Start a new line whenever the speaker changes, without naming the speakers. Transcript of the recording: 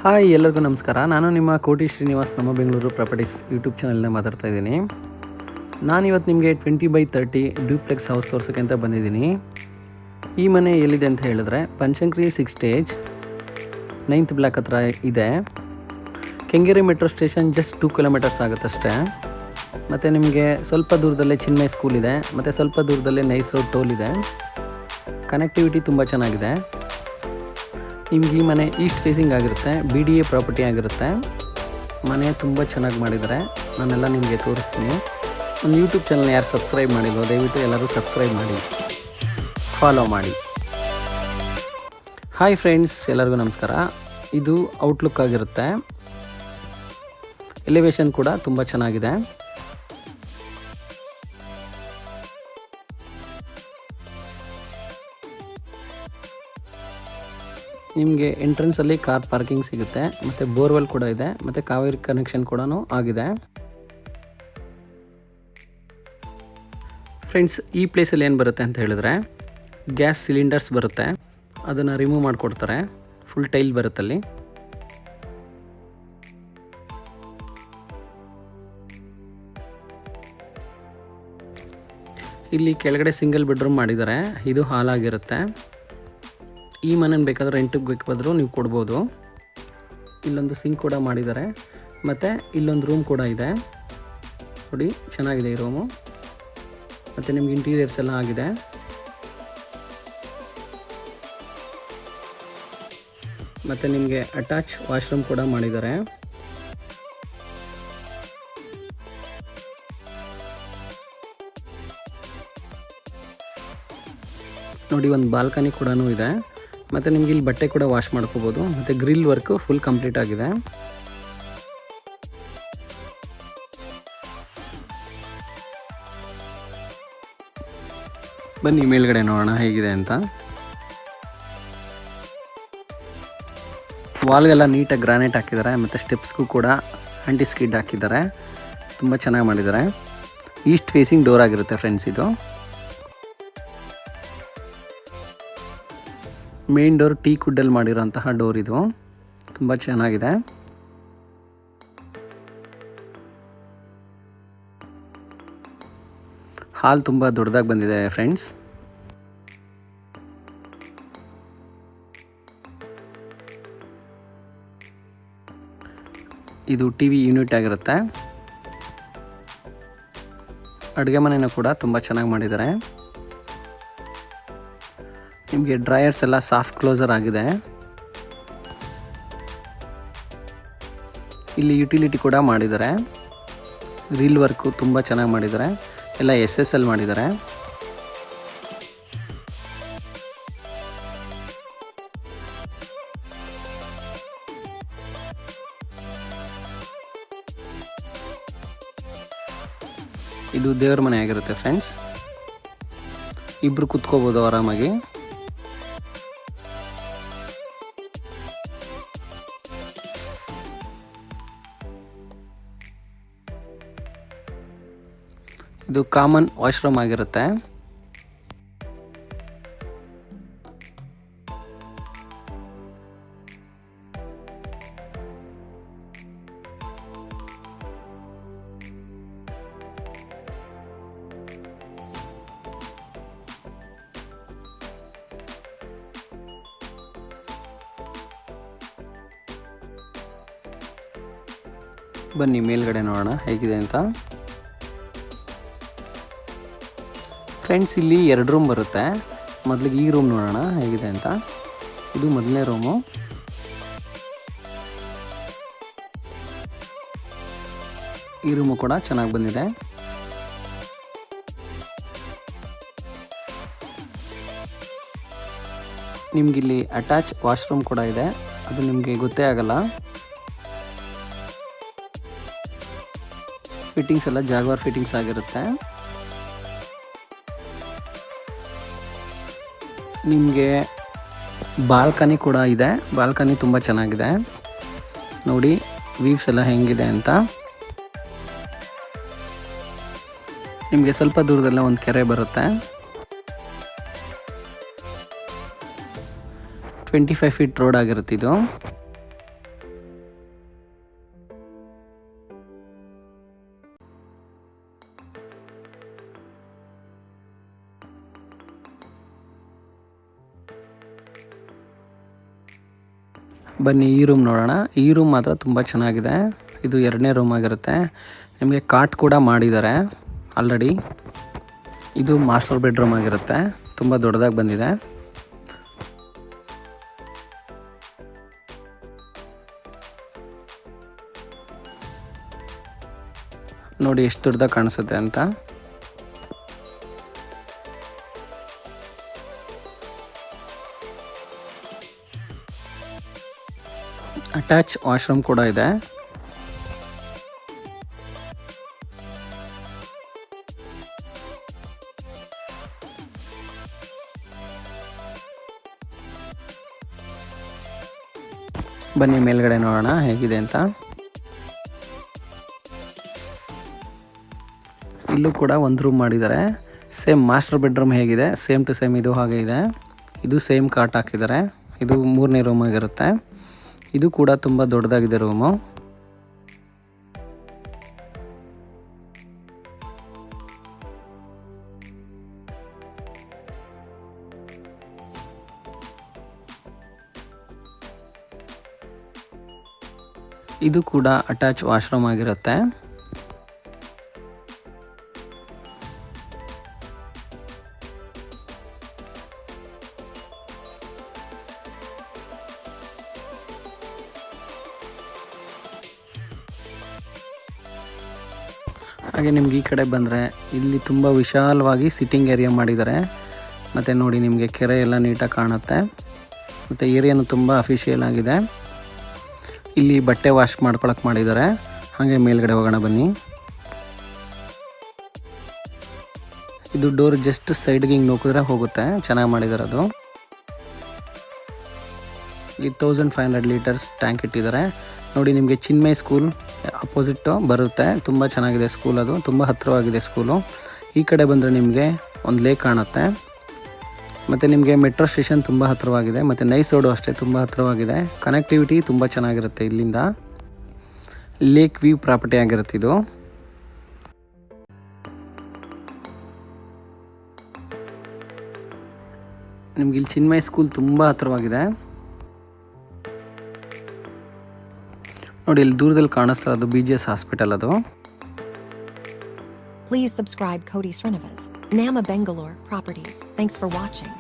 Hi ಎಲ್ಲರಿಗೂ ನಮಸ್ಕಾರ. ನಾನು ನಿಮ್ಮ ಕೋಟಿ ಶ್ರೀನಿವಾಸ್ ನಮ್ಮ ಬೆಂಗಳೂರು ಪ್ರಾಪರ್ಟೀಸ್ ಯೂಟ್ಯೂಬ್ ಚಾನಲ್ನ ಮಾತಾಡ್ತಾ ಇದ್ದೀನಿ. ನಾನಿವತ್ತು ನಿಮಗೆ 20/30 ಡ್ಯೂಪ್ಲೆಕ್ಸ್ ಹೌಸ್ ತೋರ್ಸೋಕ್ಕೆ ಅಂತ ಬಂದಿದ್ದೀನಿ. ಈ ಮನೆ ಎಲ್ಲಿದೆ ಅಂತ ಹೇಳಿದ್ರೆ ಬನಶಂಕರಿ 6 ಸ್ಟೇಜ್ 9th ಬ್ಲಾಕ್ ಹತ್ರ ಇದೆ. Kengeri metro station just 2 kilometres ಆಗುತ್ತಷ್ಟೇ. ಮತ್ತು ನಿಮಗೆ ಸ್ವಲ್ಪ ದೂರದಲ್ಲೇ ಚಿನ್ಮಯ ಸ್ಕೂಲ್ ಇದೆ, ಮತ್ತು ಸ್ವಲ್ಪ ದೂರದಲ್ಲೇ ನೈಸ್ ರೋಡ್ ಟೋಲ್ ಇದೆ. ಕನೆಕ್ಟಿವಿಟಿ ತುಂಬ ಚೆನ್ನಾಗಿದೆ. ನಿಮ್ಗೆ ಈ ಮನೆ ಈಸ್ಟ್ ಫೇಸಿಂಗ್ ಆಗಿರುತ್ತೆ, BDA ಪ್ರಾಪರ್ಟಿ ಆಗಿರುತ್ತೆ. ಮನೆ ತುಂಬ ಚೆನ್ನಾಗಿ ಮಾಡಿದ್ದಾರೆ, ನಾನೆಲ್ಲ ನಿಮಗೆ ತೋರಿಸ್ತೀನಿ. ನನ್ನ ಯೂಟ್ಯೂಬ್ ಚಾನಲ್ನ ಯಾರು ಸಬ್ಸ್ಕ್ರೈಬ್ ಮಾಡಿಲ್ವೋ ದಯವಿಟ್ಟು ಎಲ್ಲರೂ ಸಬ್ಸ್ಕ್ರೈಬ್ ಮಾಡಿ, ಫಾಲೋ ಮಾಡಿ. ಹಾಯ್ ಫ್ರೆಂಡ್ಸ್, ಎಲ್ಲರಿಗೂ ನಮಸ್ಕಾರ. ಇದು ಔಟ್ಲುಕ್ ಆಗಿರುತ್ತೆ. ಎಲಿವೇಶನ್ ಕೂಡ ತುಂಬ ಚೆನ್ನಾಗಿದೆ. ನಿಮಗೆ ಎಂಟ್ರೆನ್ಸಲ್ಲಿ ಕಾರ್ ಪಾರ್ಕಿಂಗ್ ಸಿಗುತ್ತೆ, ಮತ್ತು ಬೋರ್ವೆಲ್ ಕೂಡ ಇದೆ, ಮತ್ತು ಕಾವೇರಿ ಕನೆಕ್ಷನ್ ಕೂಡ ಆಗಿದೆ. ಫ್ರೆಂಡ್ಸ್, ಈ ಪ್ಲೇಸಲ್ಲಿ ಏನು ಬರುತ್ತೆ ಅಂತ ಹೇಳಿದ್ರೆ ಗ್ಯಾಸ್ ಸಿಲಿಂಡರ್ಸ್ ಬರುತ್ತೆ, ಅದನ್ನು ರಿಮೂವ್ ಮಾಡಿಕೊಡ್ತಾರೆ. ಫುಲ್ ಟೈಲ್ ಬರುತ್ತಲ್ಲಿ. ಇಲ್ಲಿ ಕೆಳಗಡೆ ಸಿಂಗಲ್ ಬೆಡ್ರೂಮ್ ಮಾಡಿದ್ದಾರೆ. ಇದು ಹಾಲ್ ಆಗಿರುತ್ತೆ. ಈ ಮನೇನ ಬೇಕಾದರೆ ರೆಂಟಿಗೆ ಬೇಕಾದರೂ ನೀವು ಕೊಡ್ಬೋದು. ಇಲ್ಲೊಂದು ಸಿಂಕ್ ಕೂಡ ಮಾಡಿದ್ದಾರೆ, ಮತ್ತು ಇಲ್ಲೊಂದು ರೂಮ್ ಕೂಡ ಇದೆ. ನೋಡಿ, ಚೆನ್ನಾಗಿದೆ ಈ ರೂಮು. ಮತ್ತು ನಿಮ್ಗೆ ಇಂಟೀರಿಯರ್ಸ್ ಎಲ್ಲ ಆಗಿದೆ. ಮತ್ತು ನಿಮಗೆ ಅಟ್ಯಾಚ್ ವಾಶ್ರೂಮ್ ಕೂಡ ಮಾಡಿದ್ದಾರೆ. ನೋಡಿ, ಒಂದು ಬಾಲ್ಕನಿ ಕೂಡ ಇದೆ. ಮತ್ತು ನಿಮ್ಗೆ ಇಲ್ಲಿ ಬಟ್ಟೆ ಕೂಡ ವಾಶ್ ಮಾಡ್ಕೋಬೋದು. ಮತ್ತು ಗ್ರಿಲ್ ವರ್ಕು ಫುಲ್ ಕಂಪ್ಲೀಟ್ ಆಗಿದೆ. ಬನ್ನಿ ಮೇಲ್ಗಡೆ ನೋಡೋಣ ಹೇಗಿದೆ ಅಂತ. ವಾಲ್ಗೆಲ್ಲ ನೀಟಾಗಿ ಗ್ರಾನೈಟ್ ಹಾಕಿದ್ದಾರೆ, ಮತ್ತು ಸ್ಟೆಪ್ಸ್ಗೂ ಕೂಡ ಆಂಟಿ ಸ್ಕಿಡ್ ಹಾಕಿದ್ದಾರೆ. ತುಂಬ ಚೆನ್ನಾಗಿ ಮಾಡಿದ್ದಾರೆ. ಈಸ್ಟ್ ಫೇಸಿಂಗ್ ಡೋರ್ ಆಗಿರುತ್ತೆ ಫ್ರೆಂಡ್ಸ್. ಇದು ಮೇನ್ ಡೋರ್ ಟೀ ಕುಡ್ಡಲ್ಲಿ ಮಾಡಿರೋಂತಹ ಡೋರ್. ಇದು ತುಂಬ ಚೆನ್ನಾಗಿದೆ. ಹಾಲ್ ತುಂಬ ದೊಡ್ಡದಾಗಿ ಬಂದಿದೆ ಫ್ರೆಂಡ್ಸ್. ಇದು TV ಯೂನಿಟ್ ಆಗಿರುತ್ತೆ. ಅಡುಗೆ ಮನೆಯೂ ಕೂಡ ತುಂಬ ಚೆನ್ನಾಗಿ ಮಾಡಿದ್ದಾರೆ. ನಿಮಗೆ ಡ್ರೈಯರ್ಸ್ ಎಲ್ಲ ಸಾಫ್ಟ್ ಕ್ಲೋಸರ್ ಆಗಿದೆ. ಇಲ್ಲಿ ಯುಟಿಲಿಟಿ ಕೂಡ ಮಾಡಿದ್ದಾರೆ. ಗ್ರಿಲ್ ವರ್ಕು ತುಂಬ ಚೆನ್ನಾಗಿ ಮಾಡಿದ್ದಾರೆ. ಎಲ್ಲ SSL ಮಾಡಿದ್ದಾರೆ. ಇದು ದೇವ್ರ ಮನೆ ಆಗಿರುತ್ತೆ ಫ್ರೆಂಡ್ಸ್. ಇಬ್ಬರು ಕುತ್ಕೋಬೋದು ಆರಾಮಾಗಿ. ಇದು ಕಾಮನ್ ವಾಶ್ರೂಮ್ ಆಗಿರುತ್ತೆ. ಬನ್ನಿ ಮೇಲ್ಗಡೆ ನೋಡೋಣ ಹೇಗಿದೆ ಅಂತ. ಫ್ರೆಂಡ್ಸ್, ಇಲ್ಲಿ 2 ರೂಮ್ ಬರುತ್ತೆ. ಮೊದಲಿಗೆ ಈ ರೂಮ್ ನೋಡೋಣ ಹೇಗಿದೆ ಅಂತ. ಇದು ಮೊದಲನೇ ರೂಮು. ಈ ರೂಮು ಕೂಡ ಚೆನ್ನಾಗಿ ಬಂದಿದೆ. ನಿಮಗಿಲ್ಲಿ ಅಟ್ಯಾಚ್ ವಾಶ್ರೂಮ್ ಕೂಡ ಇದೆ, ಅದು ನಿಮಗೆ ಗೊತ್ತೇ ಆಗಲ್ಲ. ಫಿಟ್ಟಿಂಗ್ಸ್ ಎಲ್ಲ ಜಾಗ್ವಾರ್ ಫಿಟ್ಟಿಂಗ್ಸ್ ಆಗಿರುತ್ತೆ. ನಿಮಗೆ ಬಾಲ್ಕನಿ ಕೂಡ ಇದೆ. ಬಾಲ್ಕನಿ ತುಂಬ ಚೆನ್ನಾಗಿದೆ. ನೋಡಿ ವ್ಯೂಸ್ ಎಲ್ಲ ಹೆಂಗಿದೆ ಅಂತ. ನಿಮಗೆ ಸ್ವಲ್ಪ ದೂರದಲ್ಲೇ ಒಂದು ಕೆರೆ ಬರುತ್ತೆ. 25 ಫೀಟ್ ರೋಡ್ ಆಗಿರುತ್ತೆ ಇದು. ಬನ್ನಿ ಈ ರೂಮ್ ನೋಡೋಣ. ಈ ರೂಮ್ ಮಾತ್ರ ತುಂಬ ಚೆನ್ನಾಗಿದೆ. ಇದು 2ನೇ ರೂಮ್ ಆಗಿರುತ್ತೆ. ನಿಮಗೆ ಕಾಟ್ ಕೂಡ ಮಾಡಿದ್ದಾರೆ ಆಲ್ರೆಡಿ. ಇದು ಮಾಸ್ಟರ್ ಬೆಡ್ರೂಮ್ ಆಗಿರುತ್ತೆ. ತುಂಬ ದೊಡ್ಡದಾಗಿ ಬಂದಿದೆ. ನೋಡಿ ಎಷ್ಟು ದೊಡ್ಡದಾಗಿ ಕಾಣಿಸುತ್ತೆ ಅಂತ. ಅಟ್ಯಾಚ್ ವಾಶ್ರೂಮ್ ಕೂಡ ಇದೆ. ಬನ್ನಿ ಮೇಲ್ಗಡೆ ನೋಡೋಣ ಹೇಗಿದೆ ಅಂತ. ಇಲ್ಲೂ ಕೂಡ ಒಂದು ರೂಮ್ ಮಾಡಿದ್ದಾರೆ. ಸೇಮ್ ಮಾಸ್ಟರ್ ಬೆಡ್ರೂಮ್ ಹೇಗಿದೆ ಸೇಮ್ ಟು ಸೇಮ್ ಇದು ಹಾಗೆ ಇದೆ. ಇದು ಸೇಮ್ ಕಾಟ್ ಹಾಕಿದ್ದಾರೆ. ಇದು 3ನೇ ರೂಮ್ ಆಗಿರುತ್ತೆ. ಇದು ಕೂಡ ತುಂಬ ದೊಡ್ಡದಾಗಿದೆ ರೂಮು. ಇದು ಕೂಡ ಅಟ್ಯಾಚ್ ವಾಶ್ರೂಮ್ ಆಗಿರುತ್ತೆ. ಹಾಗೆ ನಿಮ್ಗೆ ಈ ಕಡೆ ಬಂದರೆ ಇಲ್ಲಿ ತುಂಬ ವಿಶಾಲವಾಗಿ ಸಿಟ್ಟಿಂಗ್ ಏರಿಯಾ ಮಾಡಿದ್ದಾರೆ. ಮತ್ತು ನೋಡಿ ನಿಮಗೆ ಕೆರೆ ಎಲ್ಲ ನೀಟಾಗಿ ಕಾಣುತ್ತೆ. ಮತ್ತು ಏರಿಯಾನು ತುಂಬ ಅಫಿಷಿಯಲ್ ಆಗಿದೆ. ಇಲ್ಲಿ ಬಟ್ಟೆ ವಾಶ್ ಮಾಡ್ಕೊಳಕ್ಕೆ ಮಾಡಿದ್ದಾರೆ. ಹಾಗೆ ಮೇಲ್ಗಡೆ ಹೋಗೋಣ ಬನ್ನಿ. ಇದು ಡೋರ್ ಜಸ್ಟ್ ಸೈಡ್ಗೆ ಹಿಂಗೆ ನೋಕಿದ್ರೆ ಹೋಗುತ್ತೆ. ಚೆನ್ನಾಗಿ ಮಾಡಿದ್ದಾರೆ ಅದು. ಇಲ್ಲಿ 1500 ಲೀಟರ್ಸ್ ಟ್ಯಾಂಕ್ ಇಟ್ಟಿದ್ದಾರೆ. ನೋಡಿ ನಿಮಗೆ ಚಿನ್ಮಯ್ ಸ್ಕೂಲ್ ಅಪೋಸಿಟ್ಟು ಬರುತ್ತೆ. ತುಂಬ ಚೆನ್ನಾಗಿದೆ ಸ್ಕೂಲ್. ಅದು ತುಂಬ ಹತ್ತಿರವಾಗಿದೆ ಸ್ಕೂಲು. ಈ ಕಡೆ ಬಂದರೆ ನಿಮಗೆ ಒಂದು ಲೇಕ್ ಕಾಣುತ್ತೆ. ಮತ್ತು ನಿಮಗೆ ಮೆಟ್ರೋ ಸ್ಟೇಷನ್ ತುಂಬ ಹತ್ತಿರವಾಗಿದೆ. ಮತ್ತು ನೈಸ್ ರೋಡು ಅಷ್ಟೇ ತುಂಬ ಹತ್ತಿರವಾಗಿದೆ. ಕನೆಕ್ಟಿವಿಟಿ ತುಂಬ ಚೆನ್ನಾಗಿರುತ್ತೆ ಇಲ್ಲಿಂದ. ಲೇಕ್ ವ್ಯೂ ಪ್ರಾಪರ್ಟಿ ಆಗಿರುತ್ತೆ ಇದು. ನಿಮ್ಗೆ ಇಲ್ಲಿ ಚಿನ್ಮಯ್ ಸ್ಕೂಲ್ ತುಂಬ ಹತ್ತಿರವಾಗಿದೆ. ನೋಡಿ ಇಲ್ಲಿ ದೂರದಲ್ಲಿ ಕಾಣಿಸ್ತಾ ಇರೋದು BGS ಹಾಸ್ಪಿಟಲ್ ಅದು.
Please subscribe Koti Srinivas, Nama Bangalore Properties. Thanks for watching.